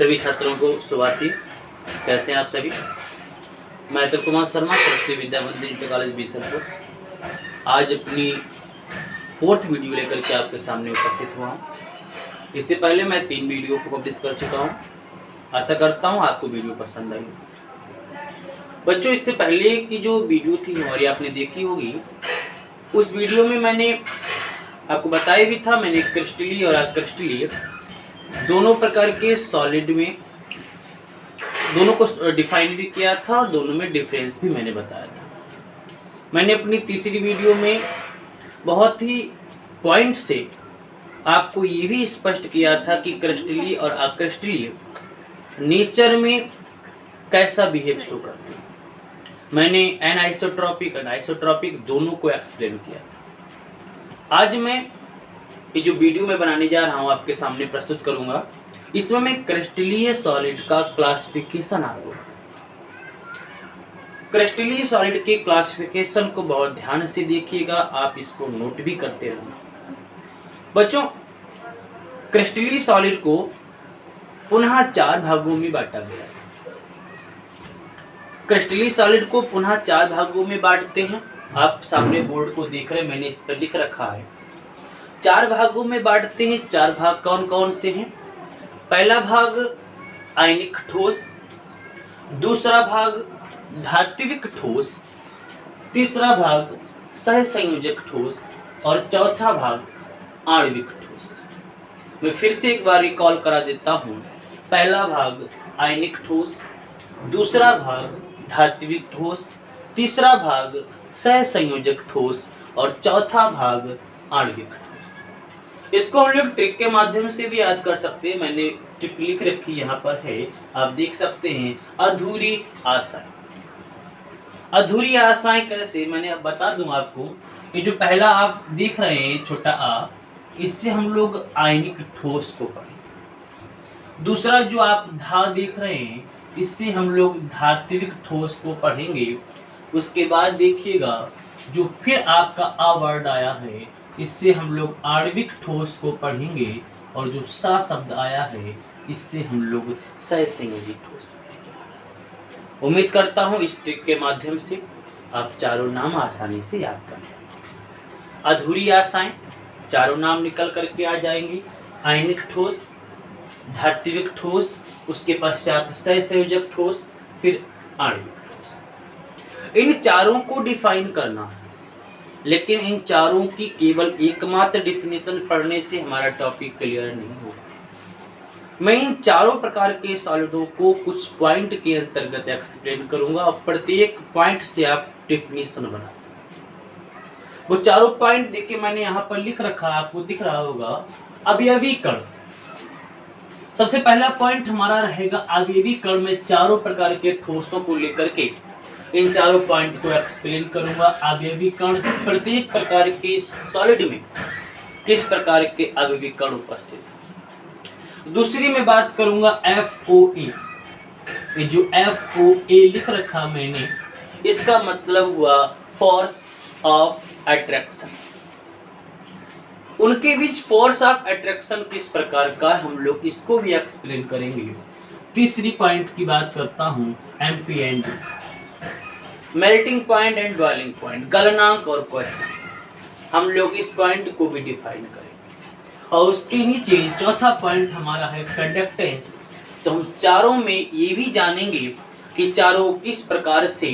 सभी छात्रों को शुभाशीष। कैसे हैं आप सभी? मैं अतुल कुमार शर्मा, सरस्वती विद्या मंदिर इंटर कॉलेज बीसलपुर, आज अपनी 4th वीडियो लेकर के आपके सामने उपस्थित हुआ हूँ। इससे पहले मैं 3 वीडियो को पब्लिश कर चुका हूँ। आशा करता हूँ आपको वीडियो पसंद आई। बच्चों, इससे पहले की जो वीडियो थी हमारी आपने देखी होगी, उस वीडियो में मैंने आपको बताया भी था, मैंने क्रिस्टलीय और अक्रिस्टलीय दोनों प्रकार के सॉलिड में दोनों को डिफाइन भी किया था और दोनों में डिफरेंस भी मैंने बताया था। मैंने अपनी तीसरी वीडियो में बहुत ही पॉइंट से आपको ये भी स्पष्ट किया था कि क्रिस्टलीय और अक्रिस्टलीय नेचर में कैसा बिहेव शो करते हैं। मैंने एनआइसोट्रॉपिक और आइसोट्रॉपिक दोनों को एक्सप्लेन किया। आज मैं ये जो वीडियो मैं बनाने जा रहा हूँ आपके सामने प्रस्तुत करूंगा, इसमें मैं क्रिस्टलीय सॉलिड का क्लासिफिकेशन आपको, क्रिस्टलीय सॉलिड के क्लासिफिकेशन को बहुत ध्यान से देखिएगा, आप इसको नोट भी करते रहना। बच्चों, क्रिस्टलीय सॉलिड को पुनः 4 भागों में बांटा गया है। क्रिस्टलीय सॉलिड को पुनः 4 भागों में बांटते हैं। आप सामने बोर्ड को देख रहे हैं, मैंने इस पर लिख रखा है। 4 भागों में बांटते हैं। 4 भाग कौन कौन से हैं? पहला भाग आयनिक ठोस, दूसरा भाग धात्विक ठोस, तीसरा भाग सहसंयोजक ठोस और चौथा भाग आणविक ठोस। मैं फिर से एक बार रिकॉल करा देता हूँ। पहला भाग आयनिक ठोस, दूसरा भाग धात्विक ठोस, तीसरा भाग सहसंयोजक ठोस और चौथा भाग आणविक ठोस। इसको हम लोग ट्रिक के माध्यम से भी याद कर सकते हैं। मैंने ट्रिक लिख रखी यहाँ पर है, आप देख सकते हैं। अधूरी आशाएं। अधूरी आशाएं कैसे, मैंने अब बता दूं आपको। ये जो पहला आप देख रहे हैं छोटा आ, इससे हम लोग आयनिक ठोस को पढ़ेंगे। दूसरा जो आप धा देख रहे हैं, इससे हम लोग धात्विक ठोस को पढ़ेंगे। उसके बाद देखिएगा जो फिर आपका आ वर्ड आया है, इससे हम लोग आणविक ठोस को पढ़ेंगे। और जो सा शब्द आया है, इससे हम लोग सहसंयोजी ठोस पढ़ेंगे। उम्मीद करता हूँ इस ट्रिक के माध्यम से आप चारों नाम आसानी से याद कर लेंगे। अधूरी आशाएं, चारों नाम निकल करके आ जाएंगे। आयनिक ठोस, धात्विक ठोस, उसके पश्चात सहसंयोजक ठोस, फिर आणविक ठोस। इन चारों को डिफाइन करना है, लेकिन इन चारों की केवल एकमात्र डिफिनेशन पढ़ने से हमारा टॉपिक क्लियर नहीं होगा। मैं इन चारों प्रकार के सॉलिडों को कुछ पॉइंट के अंतर्गत एक्सप्लेन करूंगा और प्रत्येक पॉइंट से आप डिफिनेशन बना सकते। वो चारों पॉइंट देखिए, मैंने यहाँ पर लिख रखा, आपको दिख रहा होगा। अवयवी कण, सबसे पहला पॉइंट हमारा रहेगा अवयवी कण। में चारों प्रकार के ठोसों को लेकर के इन चारों पॉइंट को एक्सप्लेन करूंगा। अवयवी कण, प्रत्येक प्रकार के सॉलिड में किस प्रकार के अवयवी कण उपस्थित हैं। दूसरी मैं बात करूंगा FOA। ये जो FOA लिख रखा मैंने, इसका मतलब हुआ फोर्स ऑफ अट्रैक्शन। उनके बीच फोर्स ऑफ अट्रैक्शन किस प्रकार का, हम लोग इसको भी एक्सप्लेन करेंगे। तीसरी पॉइंट की बात करता हूं, MP&D, melting point and boiling point, गलनांक और क्वथनांक। हम लोग इस पॉइंट को भी डिफाइन करेंगे। और उसके नीचे चौथा पॉइंट हमारा है कंडक्टेंस। तो हम चारों में ये भी जानेंगे कि चारों किस प्रकार से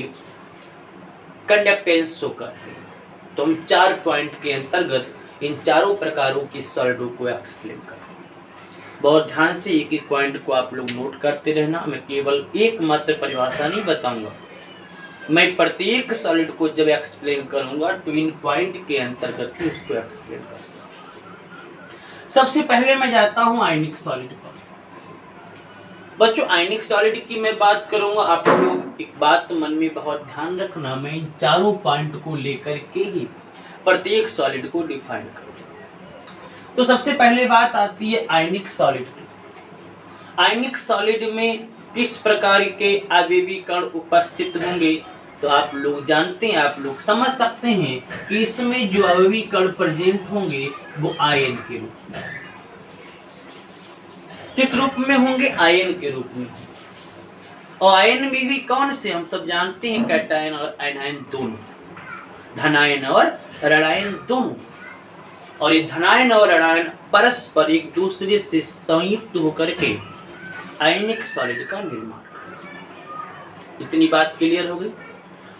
कंडक्टेंस शो करते हैं। तो हम 4 पॉइंट के अंतर्गत इन चारों प्रकारों की सॉलिडों को एक्सप्लेन करेंगे। बहुत ध्यान से एक एक पॉइंट को आप लोग नोट करते रहना। मैं केवल एकमात्र परिभाषा नहीं बताऊंगा, मैं प्रत्येक सॉलिड को जब एक्सप्लेन करूंगा तो इन पॉइंट के अंतर्गत ही उसको एक्सप्लेन करूंगा। सबसे पहले मैं जाता हूं आयनिक सॉलिड पर। बच्चों, आयनिक सॉलिड की मैं बात करूंगा। आप लोग एक बात मन में बहुत ध्यान रखना, मैं इन चारों पॉइंट को लेकर के ही प्रत्येक सॉलिड को डिफाइन करूंगा। तो सबसे पहले बात आती है आयनिक सॉलिड की। आयनिक सॉलिड में किस प्रकार के अवयवी कण उपस्थित होंगे, तो आप लोग जानते हैं, आप लोग समझ सकते हैं कि इसमें जो अवयवी कण प्रेजेंट होंगे वो आयन के रूप में। किस रूप में होंगे? आयन के रूप में। और आयन में भी कौन से? हम सब जानते हैं कैटायन और एनायन दोनों, धनायन और ऋणायन दोनों। और ये धनायन और ऋणायन परस्पर एक दूसरे से संयुक्त होकर के आयनिक सॉलिड का निर्माण करते। इतनी बात क्लियर हो गई।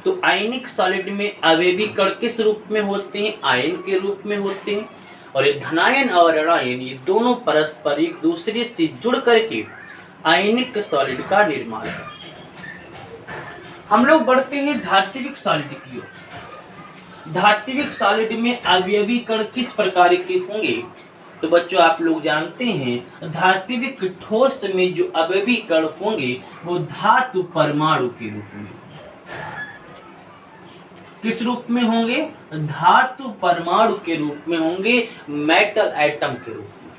तो आयनिक सॉलिड में अवयवी कण किस रूप में होते हैं? आयन के रूप में होते हैं। और ये धनायन और ऋणायन ये दोनों परस्पर एक दूसरे से जुड़ करके आयनिक सॉलिड का निर्माण करते हैं। हम लोग बढ़ते हैं धात्विक सॉलिड की ओर। धात्विक सॉलिड में अवयवी कण किस प्रकार के होंगे? तो बच्चों आप लोग जानते हैं धात्विक ठोस में जो अवयवी कण होंगे वो धातु परमाणु के रूप में। किस रूप में होंगे? धातु परमाणु के रूप में होंगे, मेटल एटम के रूप में।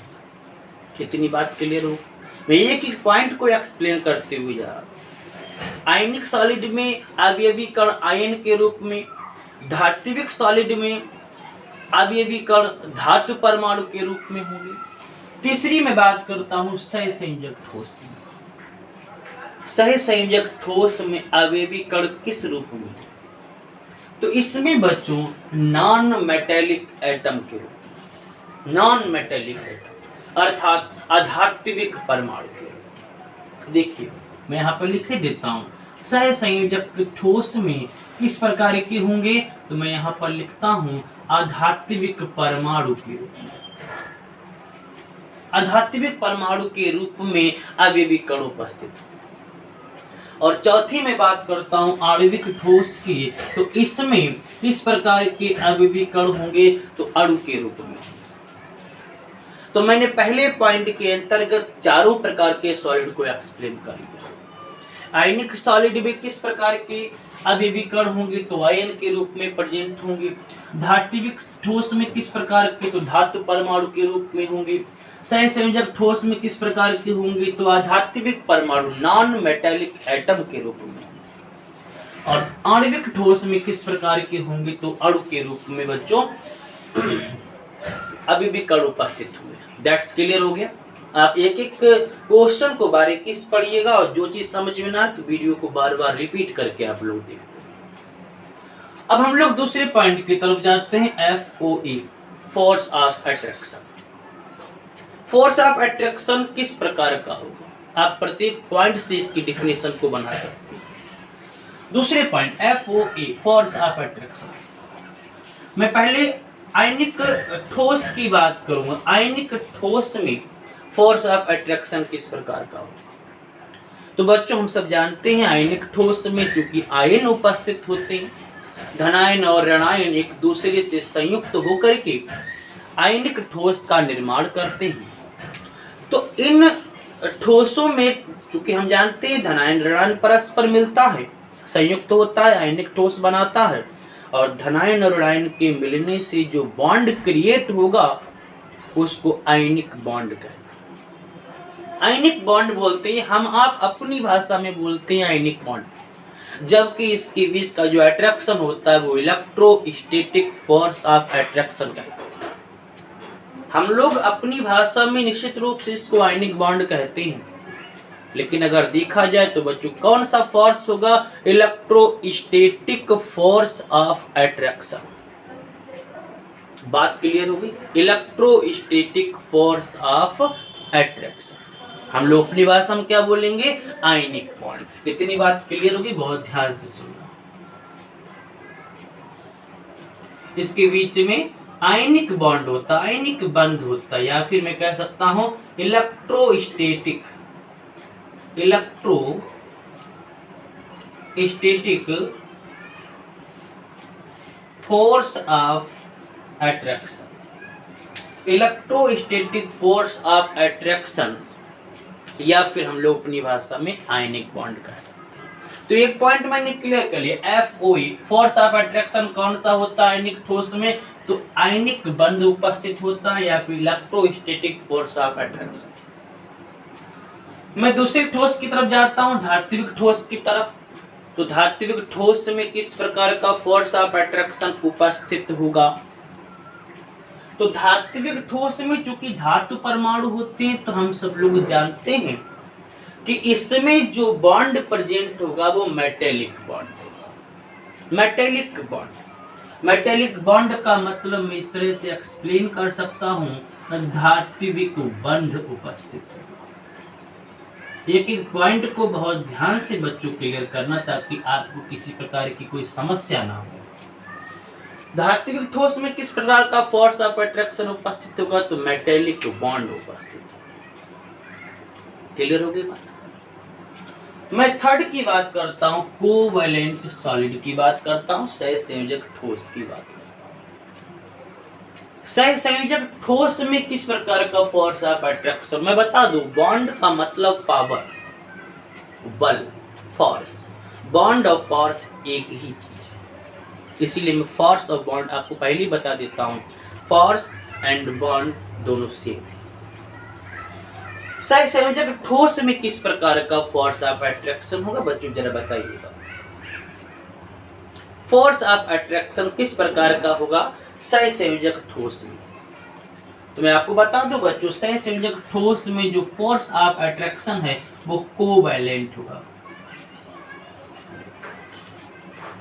कितनी बात क्लियर हो? मैं एक एक पॉइंट को एक्सप्लेन करते हुए जा रहा हूं। आयनिक सॉलिड में अवयवी कण आयन के रूप में, धात्विक सॉलिड में अवयवी कण धातु परमाणु के रूप में होंगे। तीसरी मैं बात करता हूं सहसंयोजक ठोस में। सहसंयोजक ठोस में अवयवी कण किस रूप में? तो इसमें बच्चों नॉन मेटेलिक एटम के रूप में, नॉन मेटेलिक एटम अर्थात अधात्विक परमाणु के रूप में। देखिए मैं यहाँ पर लिख देता हूँ सहसंयोजक ठोस में किस प्रकार के होंगे? तो मैं यहाँ पर लिखता हूँ अधात्विक परमाणु के रूप में। अधात्विक परमाणु के रूप में अवयवी कण उपस्थित होंगे। और चौथी में बात करता हूं आणविक ठोस की, तो इसमें किस प्रकार के अवयवी कण होंगे? तो अणु के रूप में। तो मैंने पहले पॉइंट के अंतर्गत चारों प्रकार के सॉलिड को एक्सप्लेन कर दिया। आयनिक सॉलिड में किस प्रकार के अवयवी कण होंगे? तो आयन के रूप में प्रेजेंट होंगे। धात्विक ठोस में किस प्रकार के? तो धातु परमाणु के रूप में होंगे। सहसंयोजक ठोस में किस प्रकार के होंगे? तो अधात्विक परमाणु नॉन मेटेलिक एटम के रूप में। और आणविक ठोस में किस प्रकार के होंगे? तो अणु के रूप में बच्चों अभी भी कण उपस्थित हुए। दैट्स क्लियर हो गया। आप एक एक क्वेश्चन को बारीकी से पढ़िएगा और जो चीज समझ में ना तो वीडियो को बार बार रिपीट करके आप लोग देखते हैं। अब हम लोग दूसरे पॉइंट की तरफ जाते हैं, FOE force of attraction. Force of attraction किस प्रकार का होगा? आप प्रत्येक पॉइंट से इसकी डिफिनेशन को बना सकते हैं। दूसरे point FOA force of attraction. मैं पहले आयनिक ठोस की बात करूंगा। आयनिक ठोस में फोर्स ऑफ अट्रैक्शन किस प्रकार का होगा? तो बच्चों हम सब जानते हैं आयनिक ठोस में चूंकि आयन उपस्थित होते हैं, धनायन और ऋणायन एक दूसरे से संयुक्त होकर के आयनिक ठोस का निर्माण करते हैं। तो इन ठोसों में चूंकि हम जानते हैं धनायन ऋणायन परस्पर मिलता है, संयुक्त होता है, आयनिक ठोस बनाता है। और धनायन और ऋणायन के मिलने से जो बॉन्ड क्रिएट होगा उसको आयनिक बॉन्ड कहते हैं। आयनिक बॉन्ड बोलते हैं हम, आप अपनी भाषा में बोलते हैं आयनिक बॉन्ड। जबकि इसके बीच का जो अट्रैक्शन होता है वो इलेक्ट्रोस्टैटिक फोर्स ऑफ अट्रैक्शन कहते हैं। हम लोग अपनी भाषा में निश्चित रूप से इसको आयनिक बॉन्ड कहते हैं, लेकिन अगर देखा जाए तो बच्चों कौन सा फोर्स होगा? Electrostatic force of attraction. बात क्लियर होगी? इलेक्ट्रोस्टैटिक फोर्स ऑफ अट्रैक्शन हम लोग अपनी भाषा में क्या बोलेंगे? Ionic bond. इतनी बात क्लियर होगी, बहुत ध्यान से सुनना। इसके बीच में आयनिक बॉन्ड होता, आयनिक बंध होता, या फिर मैं कह सकता हूं electrostatic force of attraction. Electrostatic force of attraction या फिर हम लोग अपनी भाषा में आयनिक बॉन्ड कह सकते हैं। तो एक पॉइंट मैंने क्लियर कर लिया, FOE फोर्स ऑफ अट्रैक्शन कौन सा होता है आयनिक ठोस में? तो आयनिक बंध उपस्थित होता है या फिर इलेक्ट्रोस्टैटिक फोर्स ऑफ अट्रैक्शन। मैं दूसरे ठोस की तरफ जाता हूं, धात्विक ठोस की तरफ। तो धात्विक ठोस में किस प्रकार का फोर्स ऑफ अट्रैक्शन उपस्थित होगा? तो धात्विक ठोस में चूंकि धातु परमाणु होते हैं तो हम सब लोग जानते हैं कि इसमें जो बॉन्ड प्रेजेंट होगा वो मेटेलिक बॉन्ड होगा। मेटेलिक बॉन्ड का मतलब मैं इस तरह से एक्सप्लेन कर सकता हूं, धात्विक बंध उपस्थित है। एक एक पॉइंट को बहुत ध्यान से बच्चों क्लियर करना ताकि आपको किसी प्रकार की कोई समस्या ना हो। धात्विक ठोस में किस प्रकार का फोर्स ऑफ अट्रैक्शन उपस्थित होगा, तो मेटेलिक बॉन्ड उपस्थित होगा। क्लियर हो गई बात। मैं थर्ड की बात करता हूं, कोवैलेंट सॉलिड की बात करता हूं, सहसंयोजक ठोस की बात करता हूं। सहसंयोजक ठोस में किस प्रकार का फोर्स ऑफ अट्रैक्शन, मैं बता दूं, बॉन्ड का मतलब पावर, बल, फोर्स। बॉन्ड और फोर्स एक ही चीज है, इसीलिए मैं फोर्स और बॉन्ड आपको पहले ही बता देता हूं। फोर्स एंड बॉन्ड दोनों सेम है। सहसंयोजक ठोस में किस प्रकार का फोर्स ऑफ अट्रैक्शन होगा बच्चों, जरा बताइएगा। फोर्स ऑफ अट्रैक्शन किस प्रकार का होगा सहसंयोजक ठोस में, तो मैं आपको बता दूं बच्चों, सहसंयोजक ठोस में जो फोर्स ऑफ अट्रैक्शन है वो कोवैलेंट होगा।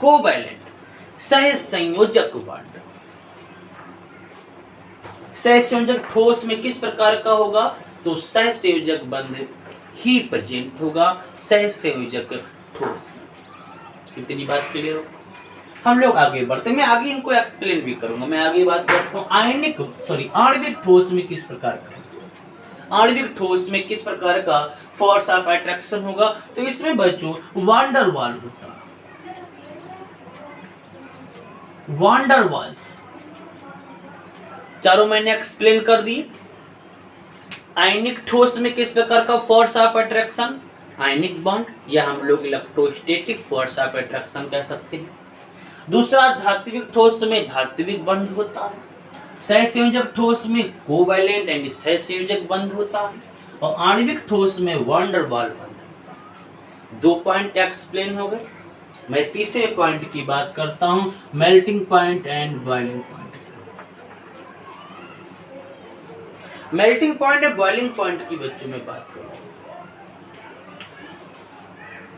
कोवैलेंट सहसंयोजक बॉन्ड। सहसंयोजक ठोस में किस प्रकार का होगा, तो सहसंयोजक बंध ही प्रेजेंट होगा सहसंयोजक ठोस में। कितनी बात क्लियर हो। हम लोग आगे बढ़ते, मैं आगे इनको एक्सप्लेन भी करूंगा। मैं आगे बात करता हूँ आणविक ठोस में किस प्रकार का, आणविक ठोस में किस प्रकार का फोर्स ऑफ अट्रैक्शन होगा, तो इसमें बच्चों वांडर वाल होता है। वांडर वाल्स चारों मैंने एक्सप्लेन कर दी। आयनिक ठोस में किस प्रकार का force of attraction, ionic bond, या हम लोग इलेक्ट्रोस्टैटिक फोर्स ऑफ अट्रैक्शन कह सकते हैं। दूसरा, धात्विक ठोस में धात्विक बंध होता है। सहसंयोजक ठोस में कोवैलेंट एंड सहसंयोजक बंध होता है, और आणविक ठोस में वांडर वाल बंध होता है। 2 पॉइंट एक्सप्लेन हो गए। मैं तीसरे पॉइंट की बात करता हूं, melting point and boiling point. Melting point और बॉइलिंग पॉइंट की बच्चों में बात करूं,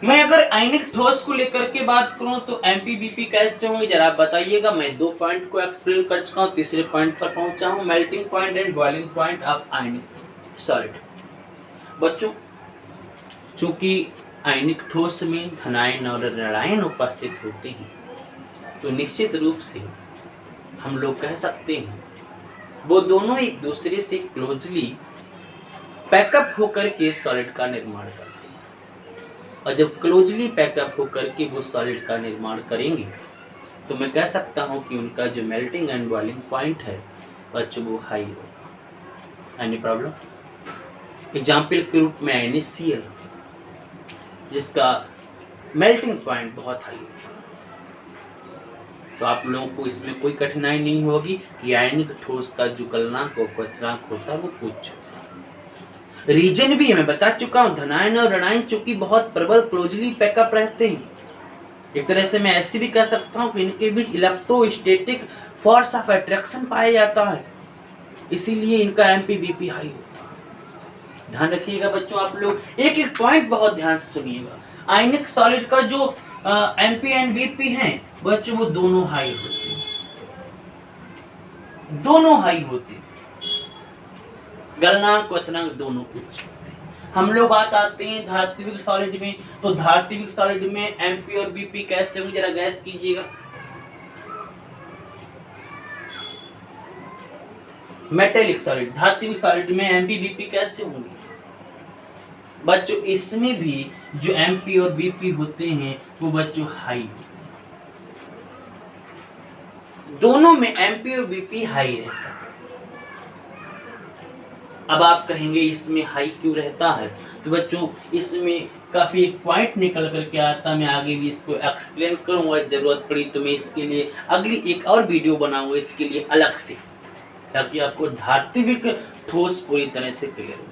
मैं अगर आयनिक ठोस को लेकर के बात करूं तो एमपीबीपी कैसे होंगे जरा आप बताइएगा। मैं 2 पॉइंट को एक्सप्लेन कर चुका हूं, तीसरे पॉइंट पर पहुंचा हूं, melting point and boiling point of ionic solid. बच्चों, चूंकि आयनिक ठोस में धनायन और ऋणायन उपस्थित होते हैं तो निश्चित रूप से हम लोग कह सकते हैं वो दोनों एक दूसरे से क्लोजली पैकअप होकर के सॉलिड का निर्माण करते हैं। और जब क्लोजली पैकअप होकर के वो सॉलिड का निर्माण करेंगे तो मैं कह सकता हूं कि उनका जो मेल्टिंग एंड बॉइलिंग पॉइंट है बच्चों वो हाई होगा। Any problem? एग्जाम्पल के रूप में NaCl जिसका मेल्टिंग पॉइंट बहुत हाई होगा, तो आप लोगों को इसमें कोई कठिनाई नहीं होगी कि आयनिक ठोस का जो गलनांक और क्वथनांक होता है वो कुछ होता है। रीजन भी मैं बता चुका हूं, धनायन और ऋणायन चूंकि बहुत प्रबल क्लोजली पैकअप रहते हैं, एक तरह से मैं ऐसे भी कह सकता हूं कि इनके बीच इलेक्ट्रोस्टैटिक फोर्स ऑफ अट्रैक्शन पाया जाता है, इसीलिए इनका एमपीबीपी हाई होता है। ध्यान रखिएगा बच्चों, आप लोग एक एक पॉइंट बहुत ध्यान से सुनिएगा। आयनिक सॉलिड का जो एमपी एंड बीपी है बच्चों वो दोनों हाई होते हैं, दोनों हाई होते हैं, गलनांक क्वथनांक दोनों उच्च होते हैं। हम लोग बात आते हैं धात्विक सॉलिड में, तो धात्विक सॉलिड में एमपी और बीपी कैसे होंगे जरा गैस कीजिएगा। मेटेलिक सॉलिड, धात्विक सॉलिड में एमपी बीपी कैसे होंगे बच्चों, इसमें भी जो एमपी और बीपी होते हैं वो बच्चों हाई होते हैं, दोनों में एमपी और बीपी हाई रहता है। अब आप कहेंगे इसमें हाई क्यों रहता है, तो बच्चों इसमें काफी एक पॉइंट निकल करके आता है, मैं आगे भी इसको एक्सप्लेन करूंगा, जरूरत पड़ी तो मैं इसके लिए अगली एक और वीडियो बनाऊंगा इसके लिए अलग से, ताकि आपको धात्विक ठोस पूरी तरह से क्लियर हो जाए।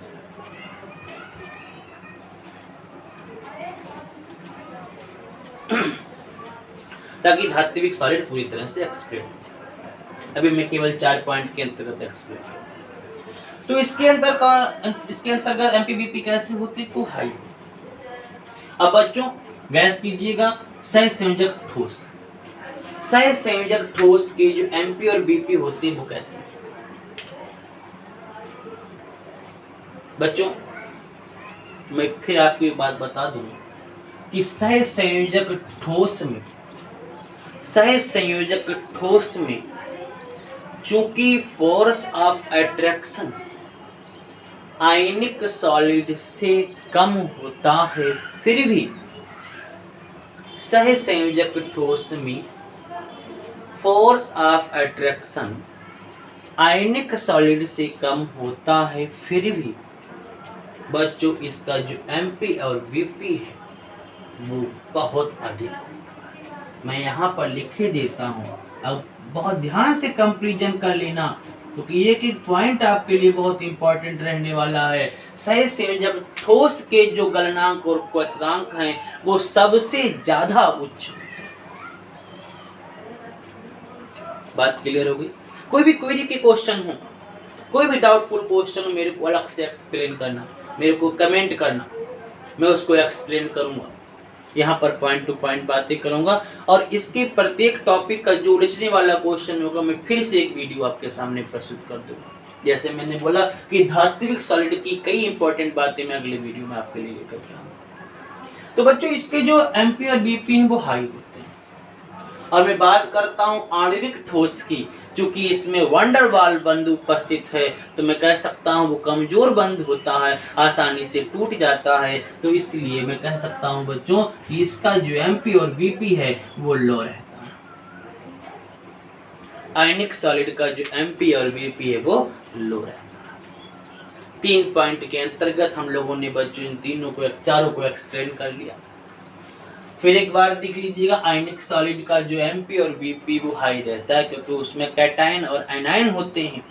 ताकि धात्विक सॉलिड पूरी तरह से एक्सप्लेन हो जाए। अभी मैं केवल 4 पॉइंट के अंतर्गत एक्सप्लेन करूँ। तो इसके अंतर्गत एमपीबीपी कैसे होते तो हाई। अब बच्चों गैस कीजिएगा सहसंयोजक ठोस। सहसंयोजक ठोस के जो एमपी और बीपी होते हैं वो कैसे। बच्चों मैं फिर आपको एक बात बता दूं कि सहसंयोजक ठोस में चूंकि force of attraction ionic solid से कम होता है, फिर भी सहसंयोजक ठोस में force of attraction ionic solid से कम होता है, फिर भी बच्चों इसका जो एमपी और बीपी है वो बहुत अधिक होता है। मैं यहाँ पर लिखे देता हूँ, अब बहुत ध्यान से कंपैरिजन कर लेना क्योंकि एक एक पॉइंट आपके लिए बहुत इंपॉर्टेंट रहने वाला है। सहसंयोजक ठोस के जो गलनांक और क्वथनांक हैं वो सबसे ज्यादा उच्च। बात क्लियर होगी। कोई भी क्वेरी के क्वेश्चन हो, कोई भी डाउटफुल क्वेश्चन हो, मेरे को अलग से एक्सप्लेन करना, मेरे को कमेंट करना, मैं उसको एक्सप्लेन करूंगा। यहाँ पर पॉइंट टू पॉइंट बातें करूंगा और इसके प्रत्येक टॉपिक का जो उलझने वाला क्वेश्चन होगा मैं फिर से एक वीडियो आपके सामने प्रस्तुत कर दूंगा। जैसे मैंने बोला कि धात्विक सॉलिड की कई इंपॉर्टेंट बातें मैं अगले वीडियो में आपके लिए लेकर के आऊंगा। तो बच्चों इसके जो एमपी और बीपी हैं वो हाई होते हैं। और मैं बात करता हूं आणविक ठोस की, क्योंकि इसमें वंडर वाल बंध उपस्थित है तो मैं कह सकता हूं वो कमजोर बंध होता है, आसानी से टूट जाता है। तो इसलिए मैं कह सकता हूं बच्चों कि इसका जो एमपी और बीपी है वो लो रहता है। आयनिक सॉलिड का जो एमपी और बीपी है वो लो रहता है। 3 पॉइंट के अंतर्गत हम लोगों ने बच्चों इन चारों को एक्सप्लेन कर लिया। फिर एक बार देख लीजिएगा, आयनिक सॉलिड का जो एमपी और बीपी वो हाई रहता है क्योंकि उसमें कैटायन और एनायन होते हैं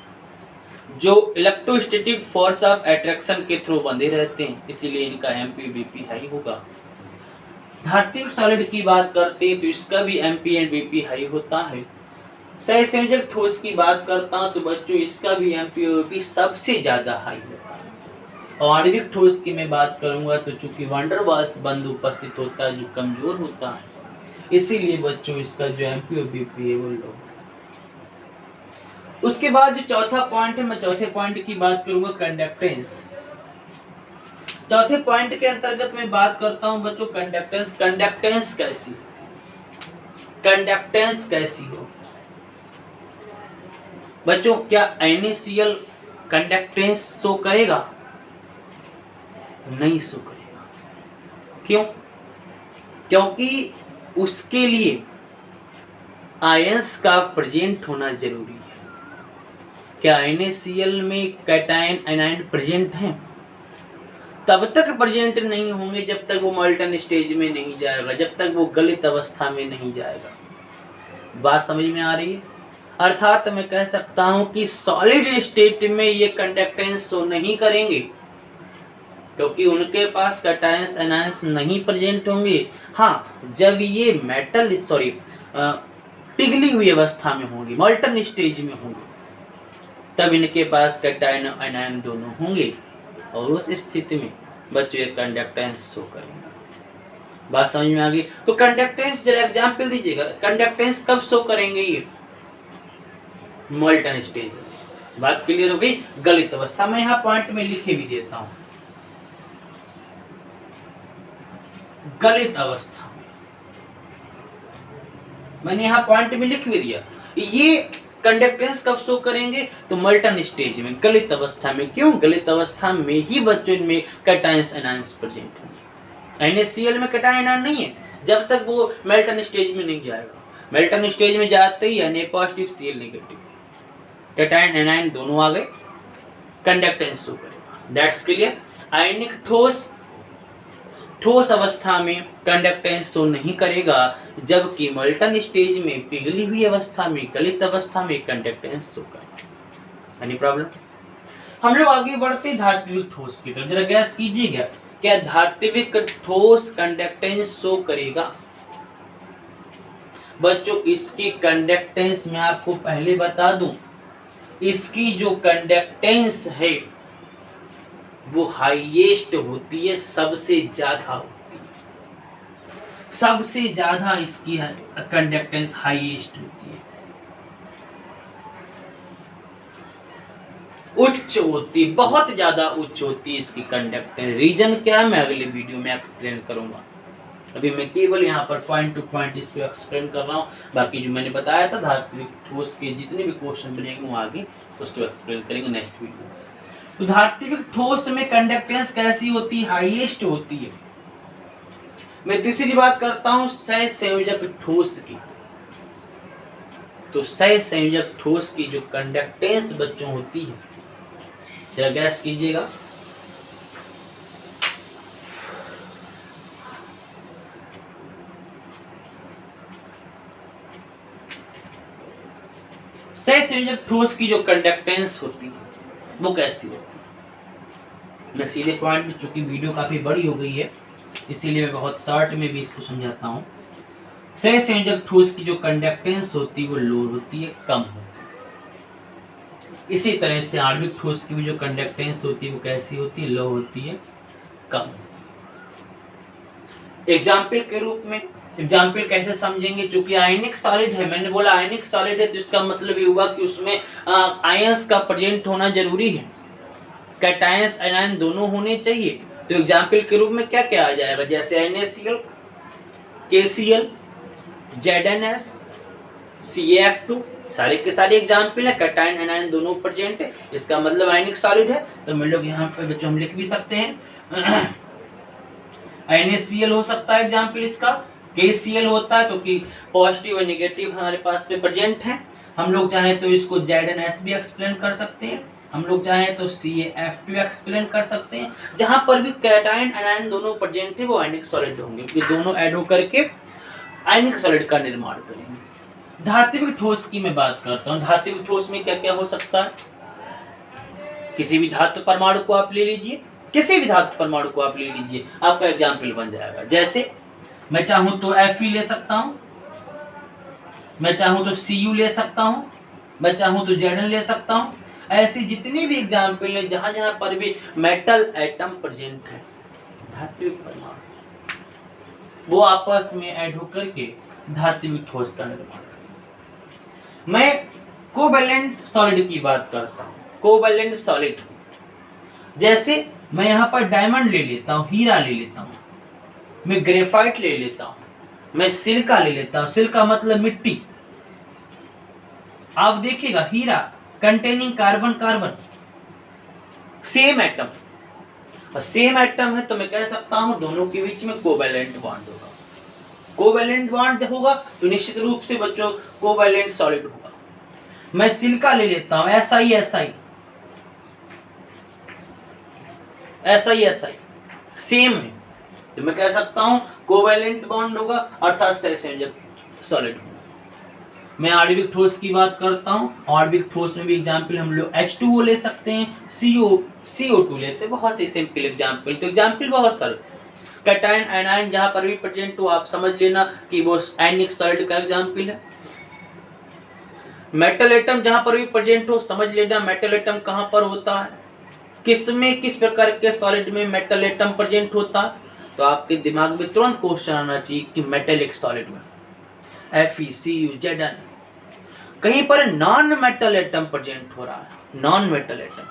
जो इलेक्ट्रोस्टैटिक फोर्स ऑफ अट्रैक्शन के थ्रू बंधे रहते हैं, इसीलिए इनका एमपी बीपी हाई होगा। धात्विक सॉलिड की बात करते हैं तो इसका भी एमपी एंड बीपी हाई होता है। सहसंयोजक ठोस की बात करता हूं तो बच्चों इसका भी एमपी और बीपी सबसे ज्यादा हाई होता है। और आणविक ठोस की मैं बात करूंगा तो चूंकि वंडर वाल्स बंध उपस्थित होता है जो कमजोर होता है, इसीलिए बच्चों इसका जो एमपी और बीपी है वो लो। उसके बाद जो चौथा पॉइंट है, मैं चौथे पॉइंट की बात करूंगा कंडक्टेंस। चौथे पॉइंट के अंतर्गत मैं बात करता हूं बच्चों कंडक्टेंस। कंडक्टेंस कैसी हो बच्चों? क्या NaCl कंडक्टेंस शो करेगा? नहीं शो करेगा। क्यों? क्योंकि उसके लिए आयंस का प्रेजेंट होना जरूरी है। क्या NaCl में कैटायन एनायन प्रेजेंट हैं? तब तक प्रेजेंट नहीं होंगे जब तक वो मोल्टन स्टेज में नहीं जाएगा, जब तक वो गलित अवस्था में नहीं जाएगा। बात समझ में आ रही है? अर्थात मैं कह सकता हूं कि सॉलिड स्टेट में ये कंडक्टेंस शो नहीं करेंगे क्योंकि उनके पास कैटायंस एनायंस नहीं प्रेजेंट होंगे। हाँ, जब ये पिघली हुई अवस्था में होंगे, मोल्टन स्टेज में होंगे, तब इनके पास कैटायन एनायन दोनों होंगे और उस स्थिति में बच्चों ये कंडक्टेंस शो करेंगे। बात समझ में आ गई? तो कंडक्टेंस जरा एग्जाम्पल दीजिएगा, कंडक्टेंस कब शो करेंगे? ये मोल्टन स्टेज। बात क्लियर हो गई? गलित अवस्था मैं यहाँ पॉइंट में लिखे भी देता हूं। गलित अवस्था में मैंने यहाँ पॉइंट में लिख भी दिया। ये कंडक्टेंस कब शो करेंगे? तो मोल्टन स्टेज में, गलित अवस्था में। क्यों? गलित अवस्था में ही बच्चों में कैटायंस एनायंस प्रेजेंट होंगे। NaCl में कैटायन एनायन नहीं है जब तक वो मोल्टन स्टेज में नहीं जाएगा। मोल्टन स्टेज में जाते ही Na positive Cl negative, cation anion दोनों आ गए, कंडक्टेंस शो करेगा। That's clear. आयनिक ठोस अवस्था में कंडक्टेंस शो नहीं करेगा, जबकि मोल्टन स्टेज में, पिघली हुई अवस्था में, गलित अवस्था में कंडक्टेंस शो करेगा। Any problem? हम लोग आगे बढ़ते धात्विक ठोस की तरफ। जरा गैस कीजिएगा, क्या धात्विक ठोस कंडक्टेंस शो करेगा? बच्चों इसकी कंडक्टेंस मैं आपको पहले बता दूं, इसकी जो कंडक्टेंस है वो हाईएस्ट होती है, सबसे ज्यादा होती है, सबसे ज्यादा इसकी कंडक्टेंस हाईएस्ट होती है, उच्च होती है, बहुत ज्यादा उच्च होती है इसकी कंडक्टेंस। रीजन क्या है मैं अगले वीडियो में एक्सप्लेन करूंगा, अभी मैं केवल यहाँ पर पॉइंट टू पॉइंट इसको एक्सप्लेन कर रहा हूँ। बाकी जो मैंने बताया था धात्विक ठोस के जितने भी क्वेश्चन बनेंगे वो आगे उसको एक्सप्लेन करेंगे नेक्स्ट वीडियो में। तो धात्विक ठोस में कंडक्टेंस कैसी होती है? हाईएस्ट होती है। मैं तीसरी बात करता हूँ सहसंयोजक ठोस की। तो सहसंयोजक ठोस की जो कंडक्टेंस बच्चों होती है, जरा गैस कीजिएगा, सहसंयोजक ठोस की जो कंडक्टेंस होती है वो कैसी होती है? मैं सीधे पॉइंट में, चूंकि वीडियो काफी बड़ी हो गई है इसीलिए मैं बहुत शॉर्ट में भी इसको समझाता हूँ। सहसंयोजक ठोस की जो कंडक्टेंस होती है वो लो होती है, कम होती है। इसी तरह से आणविक ठोस की भी जो कंडक्टेंस होती है वो कैसी होती है? लो होती है, कम होती है। एग्जाम्पल के रूप में, एग्जाम्पल कैसे समझेंगे? चूंकि आयनिक सॉलिड है, मैंने बोला आयनिक सॉलिड है तो इसका मतलब ये हुआ कि उसमें आयंस का प्रेजेंट होना जरूरी है, कैटायंस एनायन दोनों होने चाहिए। तो एग्जाम्पल के रूप में क्या क्या आ जाएगा? जैसे NaCl, KCl, ZnS, CaF2, सारे के सारे एग्जाम्पल है, कैटायन एनायन दोनों प्रेजेंट है, इसका मतलब आयनिक सॉलिड है। तो हम लोग यहाँ पे बच्चों हम लिख भी सकते हैं NaCl हो सकता है एग्जाम्पल इसका, KCl होता है क्योंकि पॉजिटिव और नेगेटिव हमारे पास में प्रेजेंट है। हम लोग चाहें तो इसको ZnS भी एक्सप्लेन कर सकते हैं, हम लोग चाहें तो CaF2 एक्सप्लेन कर सकते हैं। जहां पर भी कैटायन एनायन दोनों प्रेजेंट है वो आयनिक सॉलिड होंगे, क्योंकि दोनों ऐड होकर के आयनिक सॉलिड का निर्माण करेंगे। धात्विक ठोस की मैं बात करता हूँ। धात्विक ठोस में क्या क्या हो सकता है? किसी भी धातु परमाणु को आप ले लीजिए, किसी भी धातु परमाणु को आप ले लीजिए, आपका एग्जाम्पल बन जाएगा। जैसे मैं चाहूं तो Fe ले सकता हूं, मैं चाहूं तो Cu ले सकता हूं, मैं चाहूं तो Zn ले सकता हूं। ऐसे जितने भी एग्जाम्पल है जहां जहां पर भी मेटल एटम प्रेजेंट है, धात्विक परमाणु, वो आपस में ऐड होकर के धात्विक ठोस का निर्माण करेंगे। मैं कोवैलेंट सॉलिड की बात करता हूं, कोवैलेंट सॉलिड, जैसे मैं यहाँ पर डायमंड ले लेता हूँ, हीरा ले लेता हूँ, मैं ग्रेफाइट ले लेता हूँ, मैं सिलिका ले लेता हूँ, सिलिका मतलब मिट्टी। आप देखिएगा हीरा containing carbon carbon, same atom, और सेम एटम है तो मैं कह सकता हूं दोनों के बीच में कोवैलेंट बॉन्ड होगा। कोवैलेंट बॉन्ड होगा तो निश्चित रूप से बच्चों कोवैलेंट सॉलिड होगा। मैं सिलिका ले लेता हूं, SiSi सेम है तो मैं कह सकता हूं कोवैलेंट बॉन्ड होगा, अर्थात सहसंयोजक सॉलिड होगा। मैं आणविक ठोस की बात करता हूं, आणविक ठोस में भी एग्जाम्पल हम लोग H2O ले सकते हैं, CO2 लेते हैं, बहुत से सिंपल एग्जाम्पल। तो एग्जाम्पल बहुत सारे, कैटायन एनायन जहां पर भी प्रेजेंट हो आप समझ लेना कि वो आयनिक सॉलिड का एग्जाम्पल है। मेटल एटम जहां पर भी प्रेजेंट हो समझ लेना मेटल एटम कहां पर होता है, किस प्रकार के सॉलिड में मेटल एटम प्रेजेंट होता है। तो आपके दिमाग में तुरंत क्वेश्चन आना चाहिए कि मेटेलिक सॉलिड में Fe, Cu, Zn, कहीं पर नॉन मेटल एटम प्रेजेंट हो रहा है, नॉन मेटल एटम,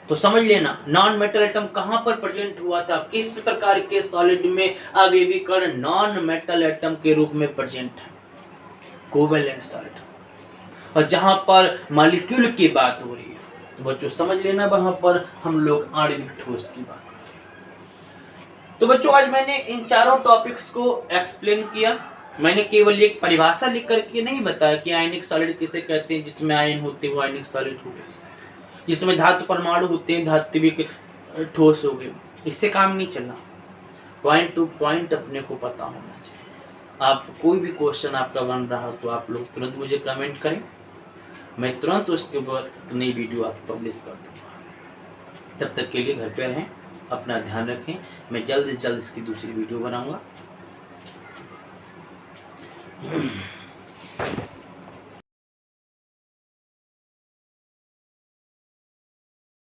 तो समझ लेना नॉन मेटल एटम कहां पर प्रेजेंट हुआ था, किस प्रकार के सॉलिड में अवयवीकरण नॉन मेटल एटम के रूप में प्रेजेंट है, कोवैलेंट सॉलिड। और जहां पर मॉलिक्यूल की बात हो रही है तो बच्चों समझ लेना वहां पर हम लोग आणविक ठोस की बात कर रहे हैं। तो बच्चों आज मैंने इन चारों टॉपिक्स को एक्सप्लेन किया। मैंने केवल एक परिभाषा लिख करके नहीं बताया कि आयनिक सॉलिड किसे कहते हैं, जिसमें आयन होते हैं वो आयनिक सॉलिड हो गए, जिसमें धातु परमाणु होते हैं धात्विक ठोस हो गए। इससे काम नहीं चलना, पॉइंट टू पॉइंट अपने को पता होना चाहिए। आप कोई भी क्वेश्चन आपका बन रहा हो तो आप लोग तुरंत मुझे कमेंट करें, मैं तुरंत उसके बाद नई वीडियो आप पब्लिश कर दूँगा। तब तक के लिए घर पे रहें, अपना ध्यान रखें। मैं जल्द से जल्द इसकी दूसरी वीडियो बनाऊंगा। हैं।